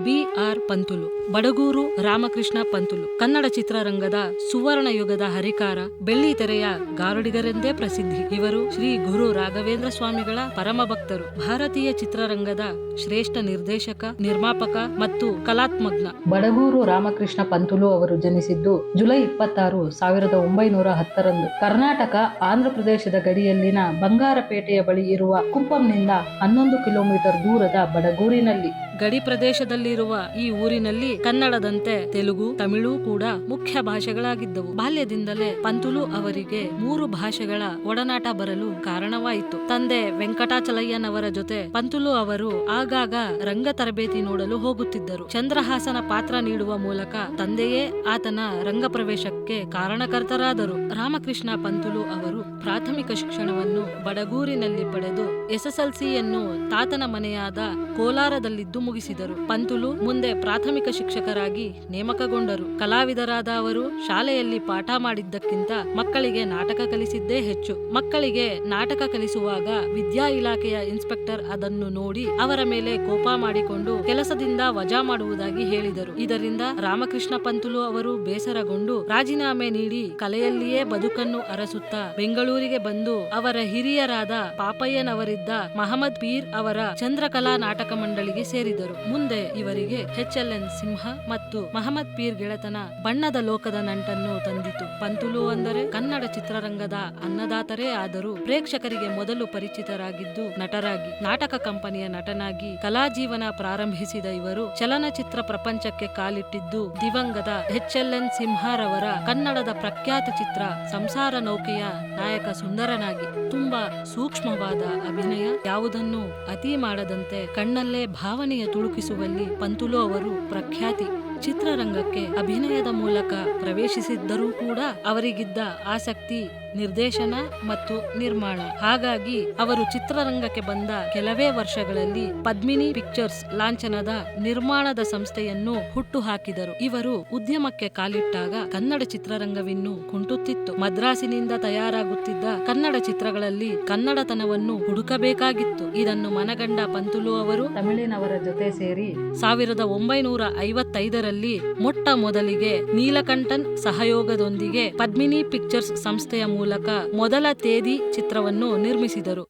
BR. Pantulu, ಬಡಗೂರು Ramakrishna Pantulu Kannada ಚಿತ್ರರಂಗದ ಸುವರ್ಣ ಯುಗದ ಹರಿಕಾರ, ಬೆಳ್ಳಿ ತೆರೆಯ ಗಾರುಡಿಗರೆಂದೇ ಪ್ರಸಿದ್ಧಿ. ಇವರು ಶ್ರೀ ಗುರು ರಾಘವೇಂದ್ರ ಸ್ವಾಮಿಗಳ ಪರಮ ಭಕ್ತರು. ಭಾರತೀಯ ಚಿತ್ರರಂಗದ ಶ್ರೇಷ್ಠ ನಿರ್ದೇಶಕ, ನಿರ್ಮಾಪಕ ಮತ್ತು ಕಲಾತ್ಮಜ್ಞ. ಬಡಗೂರು ರಾಮಕೃಷ್ಣ ಪಂತುಲು ಅವರು ಜನಿಸಿದ್ದು ಜುಲೈ 26, 1910 ಕರ್ನಾಟಕ ಆಂಧ್ರ ಪ್ರದೇಶದ ಗಡಿಯಲ್ಲಿನ ಬಂಗಾರಪೇಟೆಯ ಬಳಿ ಇರುವ ಕುಪ್ಪಂನಿಂದ 11 ಕಿಲೋಮೀಟರ್ ದೂರದ ಬಡಗೂರಿನಲ್ಲಿ. ಗಡಿ ಪ್ರದೇಶದಲ್ಲಿರುವ ಈ ಊರಿನಲ್ಲಿ ಕನ್ನಡದಂತೆ ತೆಲುಗು, ತಮಿಳು ಕೂಡ ಮುಖ್ಯ ಭಾಷೆಗಳಾಗಿದ್ದವು. ಬಾಲ್ಯದಿಂದಲೇ ಪಂತುಲು ಅವರಿಗೆ 3 ಭಾಷೆಗಳ ಒಡನಾಟ ಬರಲು ಕಾರಣವಾಯಿತು. ತಂದೆ ವೆಂಕಟಾಚಲಯ್ಯನವರ ಜೊತೆ ಪಂತುಲು ಅವರು ಆಗಾಗ ರಂಗ ತರಬೇತಿ ನೋಡಲು ಹೋಗುತ್ತಿದ್ದರು. ಚಂದ್ರಹಾಸನ ಪಾತ್ರ ನೀಡುವ ಮೂಲಕ ತಂದೆಯೇ ಆತನ ರಂಗ ಪ್ರವೇಶಕ್ಕೆ ಕಾರಣಕರ್ತರಾದರು. ರಾಮಕೃಷ್ಣ ಪಂತುಲು ಅವರು ಪ್ರಾಥಮಿಕ ಶಿಕ್ಷಣವನ್ನು ಬಡಗೂರಿನಲ್ಲಿ ಪಡೆದು SSLCಯನ್ನು ತಾತನ ಮನೆಯಾದ ಕೋಲಾರದಲ್ಲಿದ್ದು ಮುಗಿಸಿದರು. ಪಂತುಲು ಮುಂದೆ ಪ್ರಾಥಮಿಕ ಶಿಕ್ಷಕರಾಗಿ ನೇಮಕಗೊಂಡರು. ಕಲಾವಿದರಾದ ಅವರು ಶಾಲೆಯಲ್ಲಿ ಪಾಠ ಮಾಡಿದ್ದಕ್ಕಿಂತ ಮಕ್ಕಳಿಗೆ ನಾಟಕ ಕಲಿಸಿದ್ದೇ ಹೆಚ್ಚು. ಮಕ್ಕಳಿಗೆ ನಾಟಕ ಕಲಿಸುವಾಗ ವಿದ್ಯಾ ಇಲಾಖೆಯ ಇನ್ಸ್ಪೆಕ್ಟರ್ ಅದನ್ನು ನೋಡಿ ಅವರ ಮೇಲೆ ಕೋಪ ಮಾಡಿಕೊಂಡು ಕೆಲಸದಿಂದ ವಜಾ ಮಾಡುವುದಾಗಿ ಹೇಳಿದರು. ಇದರಿಂದ ರಾಮಕೃಷ್ಣ ಪಂತುಲು ಅವರು ಬೇಸರಗೊಂಡು ರಾಜೀನಾಮೆ ನೀಡಿ ಕಲೆಯಲ್ಲಿಯೇ ಬದುಕನ್ನು ಅರಸುತ್ತಾ ಬೆಂಗಳೂರಿಗೆ ಬಂದು ಅವರ ಹಿರಿಯರಾದ ಪಾಪಯ್ಯನವರಿದ್ದ ಮಹಮ್ಮದ್ ಪೀರ್ ಅವರ ಚಂದ್ರಕಲಾ ನಾಟಕ ಮಂಡಳಿಗೆ ಸೇರಿದರು. ಮುಂದೆ ಇವರಿಗೆ HLN ಸಿಂಹ ಮತ್ತು ಮಹಮ್ಮದ್ ಪೀರ್ ಗೆಳೆತನ ಬಣ್ಣದ ಲೋಕದ ನಂಟನ್ನು ತಂದಿತು. ಪಂತುಲು ಅಂದರೆ ಕನ್ನಡ ಚಿತ್ರರಂಗದ ಅನ್ನದಾತರೇ ಆದರೂ ಪ್ರೇಕ್ಷಕರಿಗೆ ಮೊದಲು ಪರಿಚಿತರಾಗಿದ್ದು ನಟರಾಗಿ. ನಾಟಕ ಕಂಪನಿಯ ನಟನಾಗಿ ಕಲಾ ಜೀವನ ಪ್ರಾರಂಭಿಸಿದ ಇವರು ಚಲನಚಿತ್ರ ಪ್ರಪಂಚಕ್ಕೆ ಕಾಲಿಟ್ಟಿದ್ದು ದಿವಂಗತ HLN ಸಿಂಹರವರ ಕನ್ನಡದ ಪ್ರಖ್ಯಾತ ಚಿತ್ರ ಸಂಸಾರ ನೌಕೆಯ ನಾಯಕ ಸುಂದರನಾಗಿ. ತುಂಬಾ ಸೂಕ್ಷ್ಮವಾದ ಅಭಿನಯ, ಯಾವುದನ್ನು ಅತಿ ಮಾಡದಂತೆ ಕಣ್ಣಲ್ಲೇ ಭಾವನೆಯ ತುಳುಕಿಸುವಲ್ಲಿ ಪಂತುಲು ಅವರು ಪ್ರಖ್ಯಾತಿ. ಚಿತ್ರರಂಗಕ್ಕೆ ಅಭಿನಯದ ಮೂಲಕ ಪ್ರವೇಶಿಸಿದ್ದರೂ ಕೂಡ ಅವರಿಗಿದ್ದ ಆಸಕ್ತಿ ನಿರ್ದೇಶನ ಮತ್ತು ನಿರ್ಮಾಣ. ಹಾಗಾಗಿ ಅವರು ಚಿತ್ರರಂಗಕ್ಕೆ ಬಂದ ಕೆಲವೇ ವರ್ಷಗಳಲ್ಲಿ ಪದ್ಮಿನಿ ಪಿಕ್ಚರ್ಸ್ ಲಾಂಛನದ ನಿರ್ಮಾಣದ ಸಂಸ್ಥೆಯನ್ನು ಹುಟ್ಟು ಹಾಕಿದರು. ಇವರು ಉದ್ಯಮಕ್ಕೆ ಕಾಲಿಟ್ಟಾಗ ಕನ್ನಡ ಚಿತ್ರರಂಗವಿನ್ನೂ ಕುಂಟುತ್ತಿತ್ತು. ಮದ್ರಾಸಿನಿಂದ ತಯಾರಾಗುತ್ತಿದ್ದ ಕನ್ನಡ ಚಿತ್ರಗಳಲ್ಲಿ ಕನ್ನಡತನವನ್ನು ಹುಡುಕಬೇಕಾಗಿತ್ತು. ಇದನ್ನು ಮನಗಂಡ ಪಂತುಲು ಅವರು ತಮಿಳಿನವರ ಜೊತೆ ಸೇರಿ 1955ರಲ್ಲಿ ಮೊಟ್ಟ ಮೊದಲಿಗೆ ನೀಲಕಂಠನ್ ಸಹಯೋಗದೊಂದಿಗೆ ಪದ್ಮಿನಿ ಪಿಕ್ಚರ್ಸ್ ಸಂಸ್ಥೆಯ ಮೂಲಕ ಮೊದಲ ತೇದಿ ಚಿತ್ರವನ್ನು ನಿರ್ಮಿಸಿದರು.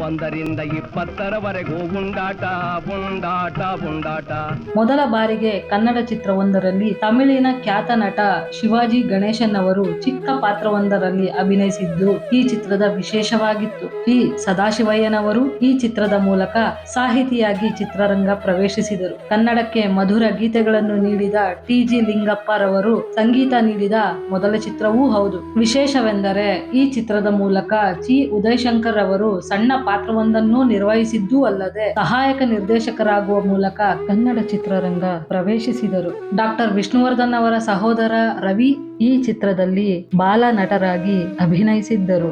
1ರಿಂದ 20ರವರೆಗೂ ಉಂಡಾಟ. ಮೊದಲ ಬಾರಿಗೆ ಕನ್ನಡ ಚಿತ್ರವೊಂದರಲ್ಲಿ ತಮಿಳಿನ ಖ್ಯಾತ ನಟ ಶಿವಾಜಿ ಗಣೇಶನ್ ಅವರು ಚಿಕ್ಕ ಪಾತ್ರವೊಂದರಲ್ಲಿ ಅಭಿನಯಿಸಿದ್ದು ಈ ಚಿತ್ರದ ವಿಶೇಷವಾಗಿತ್ತು. ಟಿ. ಸದಾಶಿವಯ್ಯನವರು ಈ ಚಿತ್ರದ ಮೂಲಕ ಸಾಹಿತಿಯಾಗಿ ಚಿತ್ರರಂಗ ಪ್ರವೇಶಿಸಿದರು. ಕನ್ನಡಕ್ಕೆ ಮಧುರ ಗೀತೆಗಳನ್ನು ನೀಡಿದ TG ಲಿಂಗಪ್ಪರವರು ಸಂಗೀತ ನೀಡಿದ ಮೊದಲ ಚಿತ್ರವೂ ಹೌದು. ವಿಶೇಷವೆಂದರೆ ಈ ಚಿತ್ರದ ಮೂಲಕ ಚಿ. ಉದಯಶಂಕರ್ ಅವರು ಸಣ್ಣ ಪಾತ್ರವೊಂದನ್ನು ನಿರ್ವಹಿಸಿದ್ದೂ ಅಲ್ಲದೆ ಸಹಾಯಕ ನಿರ್ದೇಶಕರಾಗುವ ಮೂಲಕ ಕನ್ನಡ ಚಿತ್ರರಂಗ ಪ್ರವೇಶಿಸಿದರು. ಡಾಕ್ಟರ್ ವಿಷ್ಣುವರ್ಧನ್ ಅವರ ಸಹೋದರ ರವಿ ಈ ಚಿತ್ರದಲ್ಲಿ ಬಾಲ ನಟರಾಗಿ ಅಭಿನಯಿಸಿದ್ದರು.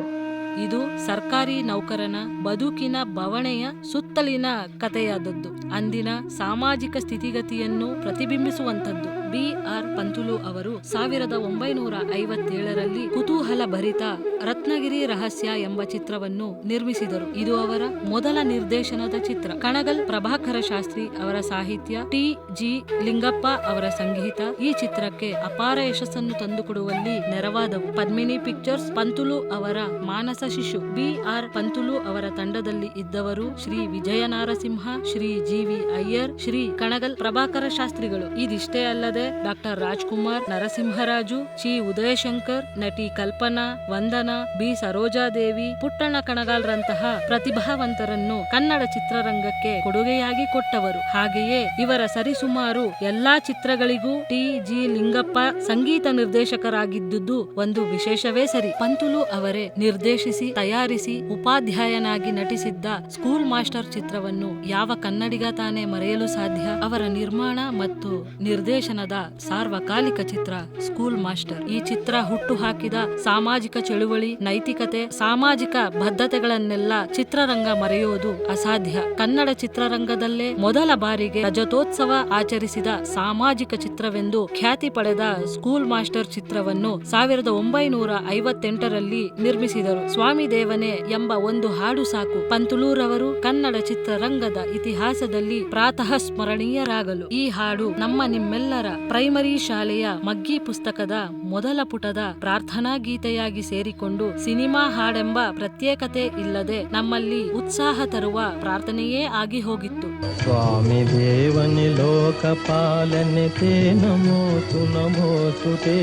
ಇದು ಸರ್ಕಾರಿ ನೌಕರನ ಬದುಕಿನ ಬವಣೆಯ ಸುತ್ತಲಿನ ಕಥೆಯಾದದ್ದು. ಅಂದಿನ ಸಾಮಾಜಿಕ ಸ್ಥಿತಿಗತಿಯನ್ನು ಪ್ರತಿಬಿಂಬಿಸುವಂಥದ್ದು. ಬಿ.ಆರ್. ಪಂತುಲು ಅವರು 1957ರಲ್ಲಿ ಕುತೂಹಲ ಭರಿತ ರತ್ನಗಿರಿ ರಹಸ್ಯ ಎಂಬ ಚಿತ್ರವನ್ನು ನಿರ್ಮಿಸಿದರು. ಇದು ಅವರ ಮೊದಲ ನಿರ್ದೇಶನದ ಚಿತ್ರ. ಕಣಗಲ್ ಪ್ರಭಾಕರ ಶಾಸ್ತ್ರಿ ಅವರ ಸಾಹಿತ್ಯ, TG ಲಿಂಗಪ್ಪ ಅವರ ಸಂಗೀತ ಈ ಚಿತ್ರಕ್ಕೆ ಅಪಾರ ಯಶಸ್ಸನ್ನು ತಂದುಕೊಡುವಲ್ಲಿ ನೆರವಾದವು. ಪದ್ಮಿನಿ ಪಿಕ್ಚರ್ಸ್ ಪಂತುಲು ಅವರ ಮಾನಸ ಶಿಶು. ಬಿ.ಆರ್. ಪಂತುಲು ಅವರ ತಂಡದಲ್ಲಿ ಇದ್ದವರು ಶ್ರೀ ವಿಜಯ ನಾರಸಿಂಹ, ಶ್ರೀ G.V. ಅಯ್ಯರ್, ಶ್ರೀ ಕಣಗಲ್ ಪ್ರಭಾಕರ ಶಾಸ್ತ್ರಿಗಳು. ಇದಿಷ್ಟೇ ಅಲ್ಲದೆ ಡಾಕ್ಟರ್ ರಾಜ್ಕುಮಾರ್, ನರಸಿಂಹರಾಜು, ಚಿ. ಉದಯಶಂಕರ್, ನಟಿ ಕಲ್ಪನಾ, ವಂದನಾ, ಬಿ. ಸರೋಜಾದೇವಿ, ಪುಟ್ಟಣ್ಣ ಕಣಗಾಲ್ರಂತಹ ಪ್ರತಿಭಾವಂತರನ್ನು ಕನ್ನಡ ಚಿತ್ರರಂಗಕ್ಕೆ ಕೊಡುಗೆಯಾಗಿ ಕೊಟ್ಟವರು. ಹಾಗೆಯೇ ಇವರ ಸರಿಸುಮಾರು ಎಲ್ಲಾ ಚಿತ್ರಗಳಿಗೂ TG ಲಿಂಗಪ್ಪ ಸಂಗೀತ ನಿರ್ದೇಶಕರಾಗಿದ್ದುದು ಒಂದು ವಿಶೇಷವೇ ಸರಿ. ಪಂತುಲು ಅವರೇ ನಿರ್ದೇಶಿಸಿ, ತಯಾರಿಸಿ, ಉಪಾಧ್ಯಾಯನಾಗಿ ನಟಿಸಿದ್ದ ಸ್ಕೂಲ್ ಮಾಸ್ಟರ್ ಚಿತ್ರವನ್ನು ಯಾವ ಕನ್ನಡಿಗ ತಾನೇ ಮರೆಯಲು ಸಾಧ್ಯ? ಅವರ ನಿರ್ಮಾಣ ಮತ್ತು ನಿರ್ದೇಶನದ ಸಾರ್ವಕಾಲಿಕ ಚಿತ್ರ ಸ್ಕೂಲ್ ಮಾಸ್ಟರ್. ಈ ಚಿತ್ರ ಹುಟ್ಟು ಹಾಕಿದ ಸಾಮಾಜಿಕ ಚಳುವಳಿ, ನೈತಿಕತೆ, ಸಾಮಾಜಿಕ ಬದ್ಧತೆಗಳನ್ನೆಲ್ಲ ಚಿತ್ರರಂಗ ಮರೆಯುವುದು ಅಸಾಧ್ಯ. ಕನ್ನಡ ಚಿತ್ರರಂಗದಲ್ಲೇ ಮೊದಲ ಬಾರಿಗೆ ರಜತೋತ್ಸವ ಆಚರಿಸಿದ ಸಾಮಾಜಿಕ ಚಿತ್ರವೆಂದು ಖ್ಯಾತಿ ಪಡೆದ ಸ್ಕೂಲ್ ಮಾಸ್ಟರ್ ಚಿತ್ರವನ್ನು 1958ರಲ್ಲಿ ನಿರ್ಮಿಸಿದರು. ಸ್ವಾಮಿ ದೇವನೇ ಎಂಬ ಒಂದು ಹಾಡು ಸಾಕು ಪಂತುಲೂರವರು ಕನ್ನಡ ಚಿತ್ರರಂಗದ ಇತಿಹಾಸದಲ್ಲಿ ಪ್ರಾತಃ ಸ್ಮರಣೀಯರಾಗಲು. ಈ ಹಾಡು ನಮ್ಮ ನಿಮ್ಮೆಲ್ಲರ ಪ್ರೈಮರಿ ಶಾಲೆಯ ಮಗ್ಗಿ ಪುಸ್ತಕದ ಮೊದಲ ಪುಟದ ಪ್ರಾರ್ಥನಾ ಗೀತೆಯಾಗಿ ಸೇರಿಕೊಂಡು ಸಿನಿಮಾ ಹಾಡೆಂಬ ಪ್ರತ್ಯೇಕತೆ ಇಲ್ಲದೆ ನಮ್ಮಲ್ಲಿ ಉತ್ಸಾಹ ತರುವ ಪ್ರಾರ್ಥನೆಯೇ ಆಗಿ ಹೋಗಿತ್ತು. ಸ್ವಾಮಿ ದೇವನಿ ಲೋಕಪಾಲನೆ ತೇ ನಮೋತು ನಮೋತು ತೇ.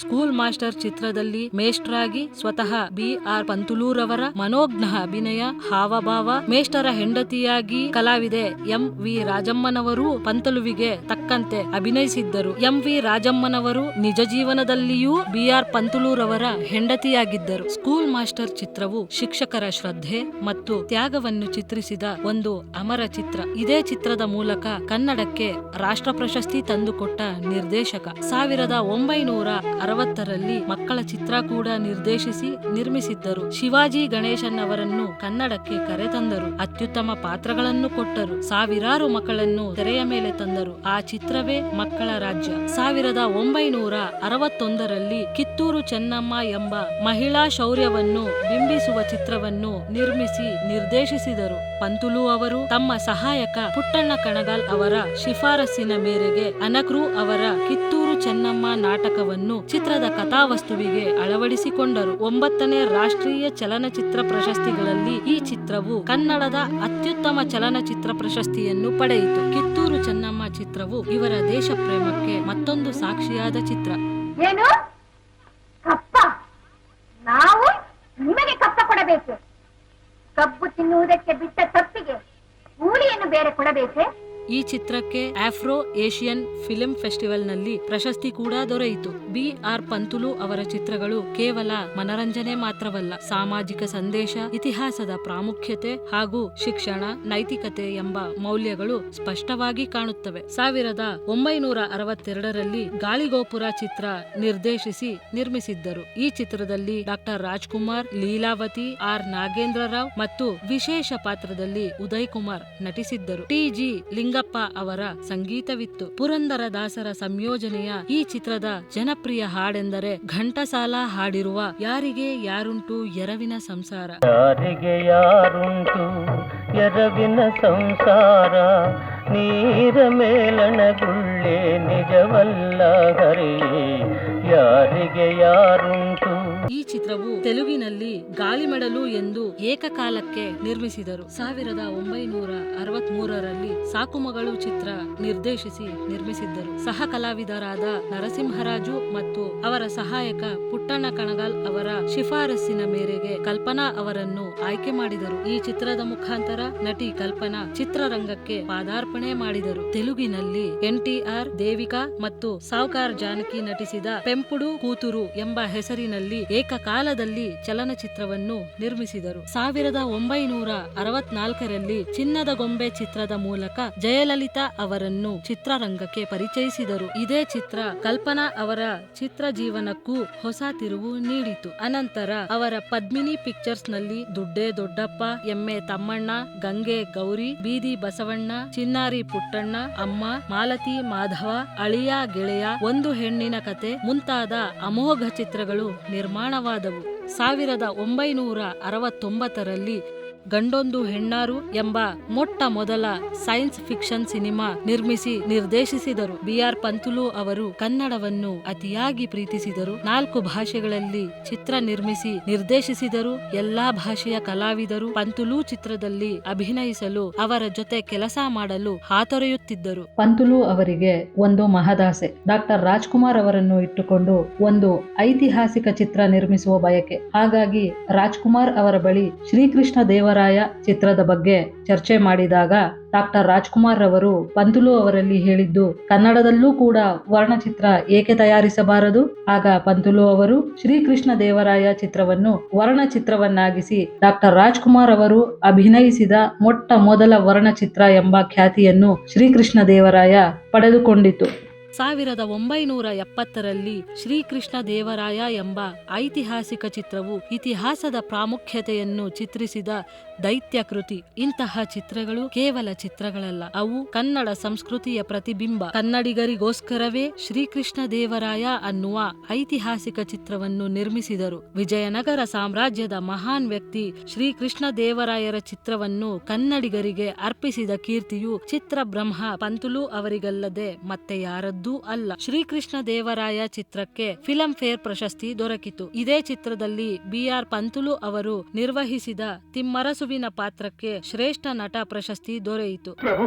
ಸ್ಕೂಲ್ ಮಾಸ್ಟರ್ ಚಿತ್ರದಲ್ಲಿ ಮೇಷ್ಟ್ರಾಗಿ ಸ್ವತಃ B.R. ಪಂತುಲೂರವರ ಮನೋಜ್ಞ ಅಭಿನಯ, ಹಾವಭಾವ, ಮೇಷ್ಟರ ಹೆಂಡತಿಯಾಗಿ ಕಲಾವಿದೆ M.V. ರಾಜಮ್ಮನವರು ಪಂತಲುವಿಗೆ ತಕ್ಕಂತೆ ಅಭಿನಯಿಸಿದ್ದರು. M.V. ರಾಜಮ್ಮನವರು ನಿಜ ಜೀವನದಲ್ಲಿಯೂ B.R. ಪಂತುಲೂರವರ ಹೆಂಡತಿಯಾಗಿದ್ದರು. ಸ್ಕೂಲ್ ಮಾಸ್ಟರ್ ಚಿತ್ರವು ಶಿಕ್ಷಕರ ಶ್ರದ್ಧೆ ಮತ್ತು ತ್ಯಾಗವನ್ನು ಚಿತ್ರಿಸಿದ ಒಂದು ಅಮರ ಚಿತ್ರ. ಇದೇ ಚಿತ್ರದ ಮೂಲಕ ಕನ್ನಡಕ್ಕೆ ರಾಷ್ಟ್ರ ಪ್ರಶಸ್ತಿ ತಂದುಕೊಟ್ಟ ನಿರ್ದೇಶಕ. 1960ರಲ್ಲಿ ಮಕ್ಕಳ ಚಿತ್ರ ಕೂಡ ನಿರ್ದೇಶಿಸಿ ನಿರ್ಮಿಸಿದ್ದರು. ಶಿವಾಜಿ ಗಣೇಶನ್ ಅವರನ್ನು ಕನ್ನಡಕ್ಕೆ ಕರೆತಂದರು. ಅತ್ಯುತ್ತಮ ಪಾತ್ರಗಳನ್ನು ಕೊಟ್ಟರು. ಸಾವಿರಾರು ಮಕ್ಕಳನ್ನು ತೆರೆಯ ಮೇಲೆ ತಂದರು. ಆ ಚಿತ್ರವೇ ಮಕ್ಕಳ ರಾಜ್ಯ. 1961ರಲ್ಲಿ ಕಿತ್ತೂರು ಚೆನ್ನಮ್ಮ ಎಂಬ ಮಹಿಳಾ ಶೌರ್ಯವನ್ನು ಬಿಂಬಿಸುವ ಚಿತ್ರವನ್ನು ನಿರ್ಮಿಸಿ ನಿರ್ದೇಶಿಸಿದರು. ಪಂತುಲು ಅವರು ತಮ್ಮ ಸಹಾಯಕ ಪುಟ್ಟಣ್ಣ ಕಣಗಾಲ್ ಅವರ ಶಿಫಾರಸ್ಸಿನ ಮೇರೆಗೆ ಅನಕ್ರು ಅವರ ಕಿತ್ತೂರು ಚೆನ್ನಮ್ಮ ನಾಟಕವನ್ನು ಚಿತ್ರದ ಕಥಾವಸ್ತುವಿಗೆ ಅಳವಡಿಸಿಕೊಂಡರು. 9ನೇ ರಾಷ್ಟ್ರೀಯ ಚಲನಚಿತ್ರ ಪ್ರಶಸ್ತಿಗಳಲ್ಲಿ ಈ ಚಿತ್ರವು ಕನ್ನಡದ ಅತ್ಯುತ್ತಮ ಚಲನಚಿತ್ರ ಪ್ರಶಸ್ತಿಯನ್ನು ಪಡೆಯಿತು. ಕಿತ್ತೂರು ಚೆನ್ನಮ್ಮ ಚಿತ್ರವು ಇವರ ದೇಶ ಪ್ರೇಮಕ್ಕೆ ಮತ್ತೊಂದು ಸಾಕ್ಷಿಯಾದ ಚಿತ್ರ. ಏನು ಕಪ್ಪ? ನಾವು ನಿಮಗೆ ಕಪ್ಪ ಕೊಡಬೇಕೆ? ಕಬ್ಬು ತಿನ್ನುವುದಕ್ಕೆ ಬಿಟ್ಟ ತಪ್ಪಿಗೆ ಕೂಲಿಯನ್ನು ಬೇರೆ ಕೊಡಬೇಕೆ? ಈ ಚಿತ್ರಕ್ಕೆ ಆಫ್ರೋ ಏಷಿಯನ್ ಫಿಲ್ಮ್ ಫೆಸ್ಟಿವಲ್ನಲ್ಲಿ ಪ್ರಶಸ್ತಿ ಕೂಡ ದೊರೆಯಿತು. B.R. ಪಂತುಲು ಅವರ ಚಿತ್ರಗಳು ಕೇವಲ ಮನರಂಜನೆ ಮಾತ್ರವಲ್ಲ, ಸಾಮಾಜಿಕ ಸಂದೇಶ, ಇತಿಹಾಸದ ಪ್ರಾಮುಖ್ಯತೆ ಹಾಗೂ ಶಿಕ್ಷಣ, ನೈತಿಕತೆ ಎಂಬ ಮೌಲ್ಯಗಳು ಸ್ಪಷ್ಟವಾಗಿ ಕಾಣುತ್ತವೆ. 1962ರಲ್ಲಿ ಗಾಳಿಗೋಪುರ ಚಿತ್ರ ನಿರ್ದೇಶಿಸಿ ನಿರ್ಮಿಸಿದ್ದರು. ಈ ಚಿತ್ರದಲ್ಲಿ ಡಾ. ರಾಜ್ಕುಮಾರ್, ಲೀಲಾವತಿ, R. ನಾಗೇಂದ್ರ ರಾವ್ ಮತ್ತು ವಿಶೇಷ ಪಾತ್ರದಲ್ಲಿ ಉದಯ್ ಕುಮಾರ್ ನಟಿಸಿದ್ದರು. T.G. ಲಿಂಗಪ್ಪ ಅವರ ಸಂಗೀತವಿತ್ತು. ಪುರಂದರದಾಸರ ಸಂಯೋಜನೆಯ ಈ ಚಿತ್ರದ ಜನಪ್ರಿಯ ಹಾಡೆಂದರೆ ಘಂಟಸಾಲ ಹಾಡಿರುವ ಯಾರಿಗೆ ಯಾರುಂಟು ಎರವಿನ ಸಂಸಾರ. ಯಾರಿಗೆ ಯಾರುಂಟು ಎರವಿನ ಸಂಸಾರ, ನೀರ ಮೇಲಣಗುಳ್ಳೆ ನಿಜವಲ್ಲ ಹರಿ, ಯಾರಿಗೆ ಯಾರುಂಟು. ಈ ಚಿತ್ರವು ತೆಲುಗಿನಲ್ಲಿ ಗಾಳಿಮೆಡಲು ಎಂದು ಏಕಕಾಲಕ್ಕೆ ನಿರ್ಮಿಸಿದರು. 1963ರಲ್ಲಿ ಸಾಕುಮಗಳು ಚಿತ್ರ ನಿರ್ದೇಶಿಸಿ ನಿರ್ಮಿಸಿದ್ದರು. ಸಹ ಕಲಾವಿದರಾದ ನರಸಿಂಹರಾಜು ಮತ್ತು ಅವರ ಸಹಾಯಕ ಪುಟ್ಟಣ್ಣ ಕಣಗಾಲ್ ಅವರ ಶಿಫಾರಸ್ಸಿನ ಮೇರೆಗೆ ಕಲ್ಪನಾ ಅವರನ್ನು ಆಯ್ಕೆ ಮಾಡಿದರು. ಈ ಚಿತ್ರದ ಮುಖಾಂತರ ನಟಿ ಕಲ್ಪನಾ ಚಿತ್ರರಂಗಕ್ಕೆ ಪಾದಾರ್ಪಣೆ ಮಾಡಿದರು. ತೆಲುಗಿನಲ್ಲಿ NTR, ದೇವಿಕಾ ಮತ್ತು ಸಾವ್ಕಾರ್ ಜಾನಕಿ ನಟಿಸಿದ ಪೆಂಪುಡು ಕೂತುರು ಎಂಬ ಹೆಸರಿನಲ್ಲಿ ಏಕಕಾಲದಲ್ಲಿ ಚಲನಚಿತ್ರವನ್ನು ನಿರ್ಮಿಸಿದರು. 1964ರಲ್ಲಿ ಚಿನ್ನದ ಗೊಂಬೆ ಚಿತ್ರದ ಮೂಲಕ ಜಯಲಲಿತಾ ಅವರನ್ನು ಚಿತ್ರರಂಗಕ್ಕೆ ಪರಿಚಯಿಸಿದರು. ಇದೇ ಚಿತ್ರ ಕಲ್ಪನಾ ಅವರ ಚಿತ್ರ ಜೀವನಕ್ಕೂ ಹೊಸ ತಿರುವು ನೀಡಿತು. ಅನಂತರ ಅವರ ಪದ್ಮಿನಿ ಪಿಕ್ಚರ್ಸ್ ನಲ್ಲಿ ದುಡ್ಡೇ ದೊಡ್ಡಪ್ಪ, ಎಮ್ಮೆ ತಮ್ಮಣ್ಣ, ಗಂಗೆ ಗೌರಿ, ಬೀದಿ ಬಸವಣ್ಣ, ಚಿನ್ನಾರಿ ಪುಟ್ಟಣ್ಣ, ಅಮ್ಮ, ಮಾಲತಿ ಮಾಧವ, ಅಳಿಯ ಗೆಳೆಯ, ಒಂದು ಹೆಣ್ಣಿನ ಕತೆ ಮುಂತಾದ ಅಮೋಘ ಚಿತ್ರಗಳು ನಿರ್ಮಾಣವಾದವು. 1969ರಲ್ಲಿ ಗಂಡೊಂದು ಹೆಣ್ಣಾರು ಎಂಬ ಮೊಟ್ಟ ಮೊದಲ ಸೈನ್ಸ್ ಫಿಕ್ಷನ್ ಸಿನಿಮಾ ನಿರ್ಮಿಸಿ ನಿರ್ದೇಶಿಸಿದರು. B.R. ಪಂತುಲು ಅವರು ಕನ್ನಡವನ್ನು ಅತಿಯಾಗಿ ಪ್ರೀತಿಸಿದರು. 4 ಭಾಷೆಗಳಲ್ಲಿ ಚಿತ್ರ ನಿರ್ಮಿಸಿ ನಿರ್ದೇಶಿಸಿದರು. ಎಲ್ಲಾ ಭಾಷೆಯ ಕಲಾವಿದರು ಪಂತುಲು ಚಿತ್ರದಲ್ಲಿ ಅಭಿನಯಿಸಲು ಅವರ ಜೊತೆ ಕೆಲಸ ಮಾಡಲು ಹಾತೊರೆಯುತ್ತಿದ್ದರು. ಪಂತುಲು ಅವರಿಗೆ ಒಂದು ಮಹದಾಸೆ. ಡಾ. ರಾಜ್ಕುಮಾರ್ ಅವರನ್ನು ಇಟ್ಟುಕೊಂಡು ಒಂದು ಐತಿಹಾಸಿಕ ಚಿತ್ರ ನಿರ್ಮಿಸುವ ಬಯಕೆ. ಹಾಗಾಗಿ ರಾಜ್ಕುಮಾರ್ ಅವರ ಬಳಿ ಶ್ರೀಕೃಷ್ಣ ದೇವರಾಯ ಚಿತ್ರದ ಬಗ್ಗೆ ಚರ್ಚೆ ಮಾಡಿದಾಗ ಡಾ. ರಾಜ್ಕುಮಾರ್ ಅವರು ಪಂತುಲು ಅವರಲ್ಲಿ ಹೇಳಿದ್ದು, ಕನ್ನಡದಲ್ಲೂ ಕೂಡ ವರ್ಣಚಿತ್ರ ಏಕೆ ತಯಾರಿಸಬಾರದು? ಆಗ ಪಂತುಲು ಅವರು ಶ್ರೀಕೃಷ್ಣ ದೇವರಾಯ ಚಿತ್ರವನ್ನು ವರ್ಣಚಿತ್ರವನ್ನಾಗಿಸಿ ಡಾ. ರಾಜ್ಕುಮಾರ್ ಅವರು ಅಭಿನಯಿಸಿದ ಮೊಟ್ಟ ಮೊದಲ ವರ್ಣಚಿತ್ರ ಎಂಬ ಖ್ಯಾತಿಯನ್ನು ಶ್ರೀಕೃಷ್ಣ ದೇವರಾಯ ಪಡೆದುಕೊಂಡಿತು. 1970ರಲ್ಲಿ ಶ್ರೀಕೃಷ್ಣ ದೇವರಾಯ ಎಂಬ ಐತಿಹಾಸಿಕ ಚಿತ್ರವು ಇತಿಹಾಸದ ಪ್ರಾಮುಖ್ಯತೆಯನ್ನು ಚಿತ್ರಿಸಿದ ದೈತ್ಯ ಕೃತಿ. ಇಂತಹ ಚಿತ್ರಗಳು ಕೇವಲ ಚಿತ್ರಗಳಲ್ಲ, ಅವು ಕನ್ನಡ ಸಂಸ್ಕೃತಿಯ ಪ್ರತಿಬಿಂಬ. ಕನ್ನಡಿಗರಿಗೋಸ್ಕರವೇ ಶ್ರೀಕೃಷ್ಣ ದೇವರಾಯ ಅನ್ನುವ ಐತಿಹಾಸಿಕ ಚಿತ್ರವನ್ನು ನಿರ್ಮಿಸಿದರು. ವಿಜಯನಗರ ಸಾಮ್ರಾಜ್ಯದ ಮಹಾನ್ ವ್ಯಕ್ತಿ ಶ್ರೀಕೃಷ್ಣ ದೇವರಾಯರ ಚಿತ್ರವನ್ನು ಕನ್ನಡಿಗರಿಗೆ ಅರ್ಪಿಸಿದ ಕೀರ್ತಿಯು ಚಿತ್ರಬ್ರಹ್ಮ ಪಂತುಲು ಅವರಿಗಲ್ಲದೆ ಮತ್ತೆ ಯಾರದ್ದೂ ಅಲ್ಲ. ಶ್ರೀಕೃಷ್ಣ ದೇವರಾಯ ಚಿತ್ರಕ್ಕೆ ಫಿಲಂ ಫೇರ್ ಪ್ರಶಸ್ತಿ ದೊರಕಿತು. ಇದೇ ಚಿತ್ರದಲ್ಲಿ ಬಿ.ಆರ್. ಪಂತುಲು ಅವರು ನಿರ್ವಹಿಸಿದ ತಿಮ್ಮರಸುವಿನ ಪಾತ್ರಕ್ಕೆ ಶ್ರೇಷ್ಠ ನಟ ಪ್ರಶಸ್ತಿ ದೊರೆಯಿತು. ಪ್ರಭು,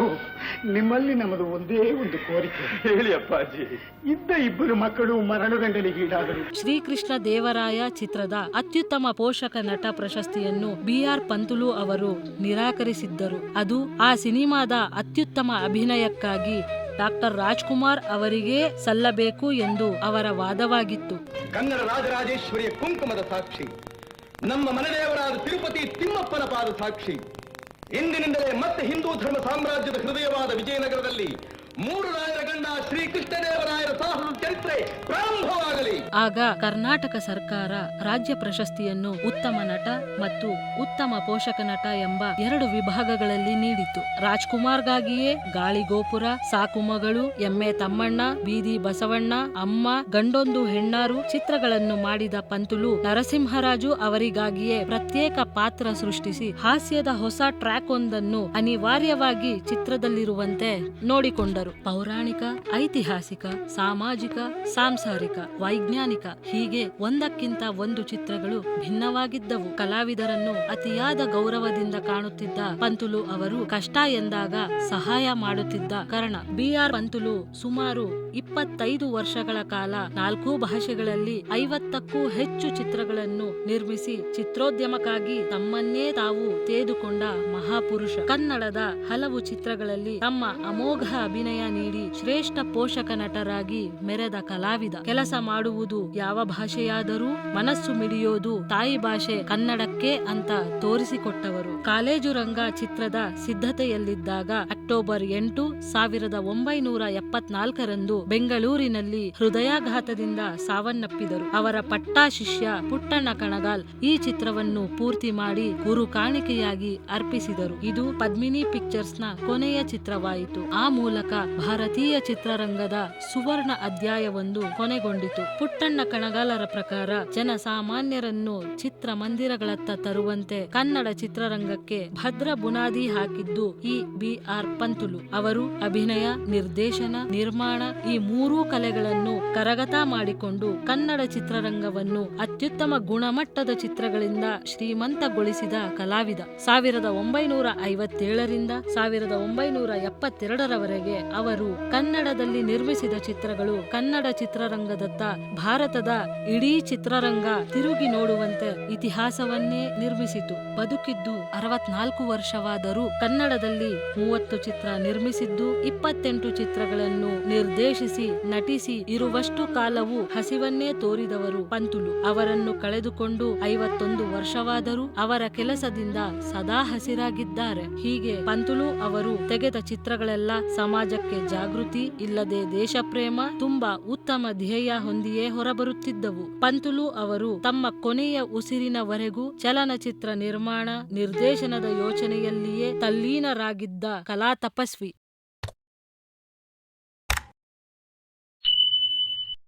ನಿಮ್ಮಲ್ಲಿ ನಮ್ಮದು ಒಂದೇ ಒಂದು ಕೋರಿಕೆ. ಹೇಳಿ ಅಪ್ಪಾಜಿ. ಇದ್ದ ಇಬ್ಬರು ಮಕ್ಕಳು ಮರಣದಂಡನೆಗೀಡಾದರು. ಶ್ರೀಕೃಷ್ಣ ದೇವರಾಯ ಚಿತ್ರದ ಅತ್ಯುತ್ತಮ ಪೋಷಕ ನಟ ಪ್ರಶಸ್ತಿಯನ್ನು ಬಿ.ಆರ್. ಪಂತುಲು ಅವರು ನಿರಾಕರಿಸಿದ್ದರು. ಅದು ಆ ಸಿನಿಮಾದ ಅತ್ಯುತ್ತಮ ಅಭಿನಯಕ್ಕಾಗಿ ಡಾಕ್ಟರ್ ರಾಜ್ಕುಮಾರ್ ಅವರಿಗೇ ಸಲ್ಲಬೇಕು ಎಂದು ಅವರ ವಾದವಾಗಿತ್ತು. ಕನ್ನಡ ರಾಜರಾಜೇಶ್ವರಿಯ ಕುಂಕುಮದ ಸಾಕ್ಷಿ, ನಮ್ಮ ಮನೆದೇವರಾದ ತಿರುಪತಿ ತಿಮ್ಮಪ್ಪನ ಪಾದ ಸಾಕ್ಷಿ. ಇಂದಿನಿಂದಲೇ ಮತ್ತೆ ಹಿಂದೂ ಧರ್ಮ ಸಾಮ್ರಾಜ್ಯದ ಹೃದಯವಾದ ವಿಜಯನಗರದಲ್ಲಿ 3 ರಾಯರ ಗಂಡ ಶ್ರೀಕೃಷ್ಣದೇವರಾಯರ ಸಾಹಸದ ಚರಿತ್ರೆ ಪ್ರಾರಂಭವಾಗಲಿ. ಆಗ ಕರ್ನಾಟಕ ಸರ್ಕಾರ ರಾಜ್ಯ ಪ್ರಶಸ್ತಿಯನ್ನು ಉತ್ತಮ ನಟ ಮತ್ತು ಉತ್ತಮ ಪೋಷಕ ನಟ ಎಂಬ 2 ವಿಭಾಗಗಳಲ್ಲಿ ನೀಡಿತು. ರಾಜ್ಕುಮಾರ್ಗಾಗಿಯೇ ಗಾಳಿಗೋಪುರ, ಸಾಕು ಮಗಳು, ಎಮ್ಮೆ ತಮ್ಮಣ್ಣ, ಬೀದಿ ಬಸವಣ್ಣ, ಅಮ್ಮ, ಗಂಡೊಂದು ಹೆಣ್ಣಾರು ಚಿತ್ರಗಳನ್ನು ಮಾಡಿದ ಪಂತುಲು ನರಸಿಂಹರಾಜು ಅವರಿಗಾಗಿಯೇ ಪ್ರತ್ಯೇಕ ಪಾತ್ರ ಸೃಷ್ಟಿಸಿ ಹಾಸ್ಯದ ಹೊಸ ಟ್ರ್ಯಾಕ್ ಒಂದನ್ನು ಅನಿವಾರ್ಯವಾಗಿ ಚಿತ್ರದಲ್ಲಿರುವಂತೆ ನೋಡಿಕೊಂಡರು. ಪೌರಾಣಿಕ, ಐತಿಹಾಸಿಕ, ಸಾಮಾಜಿಕ, ಸಾಂಸಾರಿಕ, ವೈಜ್ಞಾನಿಕ ಹೀಗೆ ಒಂದಕ್ಕಿಂತ ಒಂದು ಚಿತ್ರಗಳು ಭಿನ್ನವಾಗಿದ್ದವು. ಕಲಾವಿದರನ್ನು ಅತಿಯಾದ ಗೌರವದಿಂದ ಕಾಣುತ್ತಿದ್ದ ಪಂತುಲು ಅವರು ಕಷ್ಟ ಎಂದಾಗ ಸಹಾಯ ಮಾಡುತ್ತಿದ್ದ ಕಾರಣ ಬಿ.ಆರ್. ಪಂತುಲು ಸುಮಾರು 25 ವರ್ಷಗಳ ಕಾಲ 4 ಭಾಷೆಗಳಲ್ಲಿ 50ಕ್ಕೂ ಹೆಚ್ಚು ಚಿತ್ರಗಳನ್ನು ನಿರ್ಮಿಸಿ ಚಿತ್ರೋದ್ಯಮಕ್ಕಾಗಿ ತಮ್ಮನ್ನೇ ತಾವು ತೇದುಕೊಂಡ ಮಹಾಪುರುಷ. ಕನ್ನಡದ ಹಲವು ಚಿತ್ರಗಳಲ್ಲಿ ತಮ್ಮ ಅಮೋಘ ಅಭಿನಯ ನೀಡಿ ಶ್ರೇಷ್ಠ ಪೋಷಕ ನಟರಾಗಿ ಮೆರೆದ ಕಲಾವಿದ. ಕೆಲಸ ಮಾಡುವುದು ಯಾವ ಭಾಷೆಯಾದರೂ ಮನಸ್ಸು ಮಿಡಿಯೋದು ತಾಯಿ ಭಾಷೆ ಕನ್ನಡಕ್ಕೆ ಅಂತ ತೋರಿಸಿಕೊಟ್ಟವರು. ಕಾಲೇಜು ರಂಗ ಚಿತ್ರದ ಸಿದ್ಧತೆಯಲ್ಲಿದ್ದಾಗ ಅಕ್ಟೋಬರ್ 8, 1974ರಂದು ಬೆಂಗಳೂರಿನಲ್ಲಿ ಹೃದಯಾಘಾತದಿಂದ ಸಾವನ್ನಪ್ಪಿದರು. ಅವರ ಪಟ್ಟಾ ಶಿಷ್ಯ ಪುಟ್ಟಣ್ಣ ಕಣಗಾಲ್ ಈ ಚಿತ್ರವನ್ನು ಪೂರ್ತಿ ಮಾಡಿ ಗುರು ಕಾಣಿಕೆಯಾಗಿ ಅರ್ಪಿಸಿದರು. ಇದು ಪದ್ಮಿನಿ ಪಿಕ್ಚರ್ಸ್ನ ಕೊನೆಯ ಚಿತ್ರವಾಯಿತು. ಆ ಮೂಲಕ ಭಾರತೀಯ ಚಿತ್ರರಂಗದ ಸುವರ್ಣ ಅಧ್ಯಾಯವೊಂದು ಕೊನೆಗೊಂಡಿತು. ಪುಟ್ಟಣ್ಣ ಕಣಗಾಲರ ಪ್ರಕಾರ ಜನಸಾಮಾನ್ಯರನ್ನು ಚಿತ್ರಮಂದಿರಗಳತ್ತ ತರುವಂತೆ ಕನ್ನಡ ಚಿತ್ರರಂಗಕ್ಕೆ ಭದ್ರ ಬುನಾದಿ ಹಾಕಿದ್ದು ಈ ಬಿ.ಆರ್. ಪಂತುಲು. ಅವರು ಅಭಿನಯ, ನಿರ್ದೇಶನ, ನಿರ್ಮಾಣ ಈ 3 ಕಲೆಗಳನ್ನು ಕರಗತ ಮಾಡಿಕೊಂಡು ಕನ್ನಡ ಚಿತ್ರರಂಗವನ್ನು ಅತ್ಯುತ್ತಮ ಗುಣಮಟ್ಟದ ಚಿತ್ರಗಳಿಂದ ಶ್ರೀಮಂತಗೊಳಿಸಿದ ಕಲಾವಿದ. 1957ರಿಂದ 1972ರವರೆಗೆ ಅವರು ಕನ್ನಡದಲ್ಲಿ ನಿರ್ಮಿಸಿದ ಚಿತ್ರಗಳು ಕನ್ನಡ ಚಿತ್ರರಂಗದತ್ತ ಭಾರತದ ಇಡೀ ಚಿತ್ರರಂಗ ತಿರುಗಿ ನೋಡುವಂತೆ ಇತಿಹಾಸವನ್ನೇ ನಿರ್ಮಿಸಿತು. ಬದುಕಿದ್ದು 64 ವರ್ಷವಾದರೂ ಕನ್ನಡದಲ್ಲಿ 30 ಚಿತ್ರ ನಿರ್ಮಿಸಿದ್ದು 28 ಚಿತ್ರಗಳನ್ನು ನಿರ್ದೇಶಿಸಿ ನಟಿಸಿ ಇರುವಷ್ಟು ಕಾಲವೂ ಹಸಿವನ್ನೇ ತೋರಿದವರು ಪಂತುಲು. ಅವರನ್ನು ಕಳೆದುಕೊಂಡು 51 ವರ್ಷವಾದರೂ ಅವರ ಕೆಲಸದಿಂದ ಸದಾ ಹಸಿರಾಗಿದ್ದಾರೆ. ಹೀಗೆ ಪಂತುಲು ಅವರು ತೆಗೆದ ಚಿತ್ರಗಳೆಲ್ಲ ಸಮಾಜಕ್ಕೆ ಜಾಗೃತಿ ಇಲ್ಲದೆ ದೇಶಪ್ರೇಮ ತುಂಬಾ ಉತ್ತಮ ಧ್ಯೇಯ ಹೊಂದಿಯೇ ಹೊರಬರುತ್ತಿದ್ದವು. ಪಂತುಲು ಅವರು ತಮ್ಮ ಕೊನೆಯ ಉಸಿರಿನವರೆಗೂ ಚಲನಚಿತ್ರ ನಿರ್ಮಾಣ, ನಿರ್ದೇಶನದ ಯೋಚನೆಯಲ್ಲಿಯೇ ತಲ್ಲೀನರಾಗಿದ್ದ ಕಲಾ ತಪಸ್ವಿ.